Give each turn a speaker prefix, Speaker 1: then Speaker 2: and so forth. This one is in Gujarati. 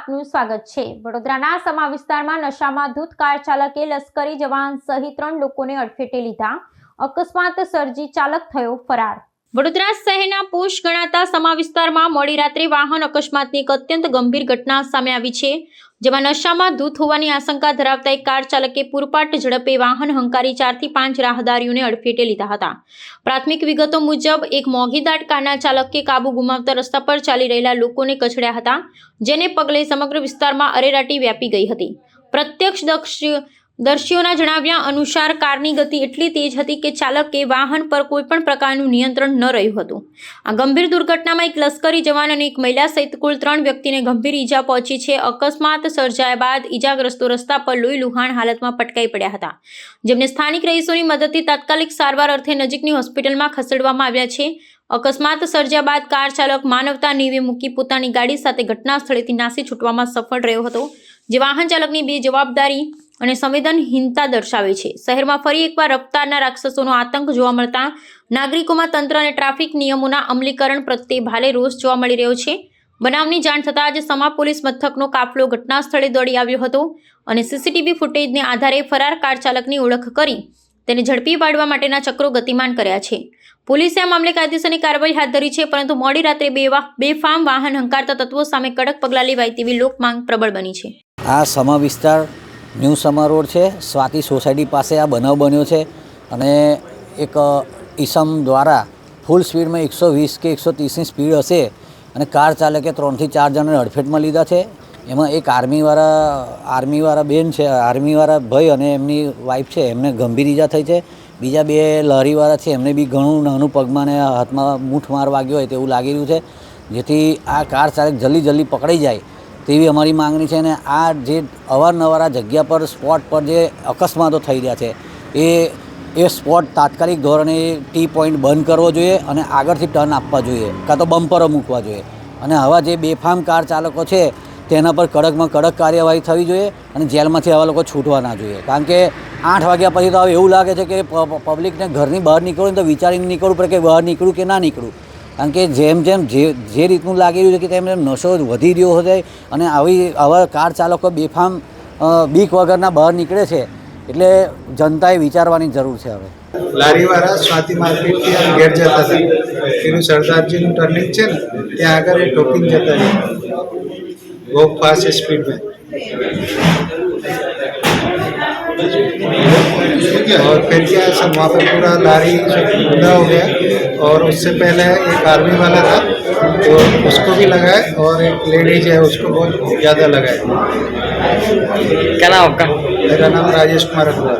Speaker 1: આપનું સ્વાગત છે। વડોદરાના સમા વિસ્તારમાં નશામાં ધૂત કાર ચાલકે લશ્કરી જવાન સહિત 3 લોકોને અડફેટે લીધા। અકસ્માત સર્જી ચાલક થયો ફરાર। વડોદરા શહેરના પોશ ગણાતા સમા વિસ્તારમાં મોડી રાત્રે વાહન અકસ્માતની એક અત્યંત ગંભીર ઘટના સામે આવી છે, જેમાં નશામાં ધૂત હોવાની આશંકા ધરાવતા એક કાર ચાલકે પૂરપાટ ઝડપે વાહન હંકારી 4 થી 5 રાહદારીઓને અડફેટે લીધા હતા। પ્રાથમિક વિગતો મુજબ એક મોંઘીદાટ કારના ચાલકે કાબુ ગુમાવતા રસ્તા પર ચાલી રહેલા લોકોને કચડ્યા હતા, જેને પગલે સમગ્ર વિસ્તારમાં અરેરાટી વ્યાપી ગઈ હતી। પ્રત્યક્ષદર્શીઓના જણાવ્યા અનુસાર કારની ગતિ એટલી તેજ હતી કે ચાલકે વાહન પર કોઈપણ પ્રકારનું નિયંત્રણ ન રહ્યું હતું। આ ગંભીર દુર્ઘટનામાં એક લશ્કરી જવાન અને એક મહિલા સહિત કુલ 3 વ્યક્તિને ગંભીર ઈજા પહોંચી છે। અકસ્માત સર્જાયા બાદ ઈજાગ્રસ્તો રસ્તા પર લોહી લુહાણ હાલતમાં પટકાઈ પડ્યા હતા, જેમને સ્થાનિક રહીશોની મદદથી તાત્કાલિક સારવાર અર્થે નજીકની હોસ્પિટલમાં ખસેડવામાં આવ્યા છે। અકસ્માત સર્જ્યા બાદ કાર ચાલક માનવતા નેવે મૂકી પોતાની ગાડી સાથે ઘટના સ્થળેથી નાસી છૂટવામાં સફળ રહ્યો હતો, જે વાહન ચાલકની બેજવાબદારી અને સંવેદનહીનતા દર્શાવે છે। શહેરમાં ફરી એકવાર રફતારના રાક્ષસોનો આતંક જોવા મળતા નાગરિકોમાં તંત્ર અને ટ્રાફિક નિયમોના અમલીકરણ પ્રત્યે ભારે રોષ જોવા મળી રહ્યો છે। બનાવની જાણ થતાં જ સમા પોલીસ મથકનો કાફલો ઘટના સ્થળે દોડી આવ્યો હતો અને સીસીટીવી ફૂટેજને આધારે ફરાર કાર ચાલકની ઓળખ કરી તેને ઝડપી પાડવા માટેના ચક્રો ગતિમાન કર્યા છે। પોલીસે આ મામલે કાયદેસરની કાર્યવાહી હાથ ધરી છે, પરંતુ મોડી રાત્રે બેફામ વાહન હંકારતા તત્વો સામે કડક પગલાં લેવાય તેવી લોકમાંગ પ્રબળ બની છે।
Speaker 2: આ સમા વિસ્તાર ન્યૂ સમા રોડ છે, સ્વાતિ સોસાયટી પાસે આ બનાવ બન્યો છે અને એક ઈસમ દ્વારા ફૂલ સ્પીડમાં 120 કે 130ની સ્પીડ હશે અને કાર ચાલકે 3 થી 4 જણાને અડફેટમાં લીધા છે। એમાં એક આર્મીવાળા બેન છે, આર્મીવાળા ભાઈ અને એમની વાઈફ છે, એમને ગંભીર ઈજા થઈ છે। બીજા 2 લારીવાળા છે, એમને બી ઘણું નાનું પગમાં ને હાથમાં મૂઠ માર વાગ્યો હોય તેવું લાગી રહ્યું છે, જેથી આ કાર ચાલક જલ્દી પકડાઈ જાય તેવી અમારી માંગણી છે। અને આ જે અવારનવાર આ જગ્યા પર સ્પોટ પર જે અકસ્માતો થઈ રહ્યા છે એ સ્પોટ તાત્કાલિક ધોરણે ટી પોઈન્ટ બંધ કરવો જોઈએ અને આગળથી ટર્ન આપવા જોઈએ, કાં તો બમ્પરો મૂકવા જોઈએ। અને આવા જે બેફામ કાર ચાલકો છે તેના પર કડકમાં કડક કાર્યવાહી થવી જોઈએ અને જેલમાંથી આવા લોકો છૂટવા ના જોઈએ, કારણ કે 8 વાગ્યા પછી તો હવે એવું લાગે છે કે પબ્લિકને ઘરની બહાર નીકળવું તો વિચારીને નીકળવું પડે કે બહાર નીકળું કે ના નીકળું, કારણ કે જેમ જે રીતનું લાગી રહ્યું છે કે તેમ નશો વધી રહ્યો છે અને આવા કાર ચાલકો બેફામ બીક વગરના બહાર નીકળે છે, એટલે જનતાએ વિચારવાની જરૂર છે। હવે
Speaker 3: લારીવાળા સ્વાતિ માર્કેટથી ઘેર જતા હતા, પેલું સરદારજીનું ટર્નિંગ છે ને ત્યાં આગળ એ ઠોકીને જતા રહ્યા બહુ फास्ट स्पीड में, और फिर क्या सब वहाँ पे पूरा लारी पूरा हो गया। और उससे पहले एक आर्मी वाला था तो उसको भी लगाए और एक लेडीज है उसको बहुत ज़्यादा लगाए।
Speaker 4: क्या नाम आपका?
Speaker 3: मेरा नाम राजेश कुमार अग्रवाल।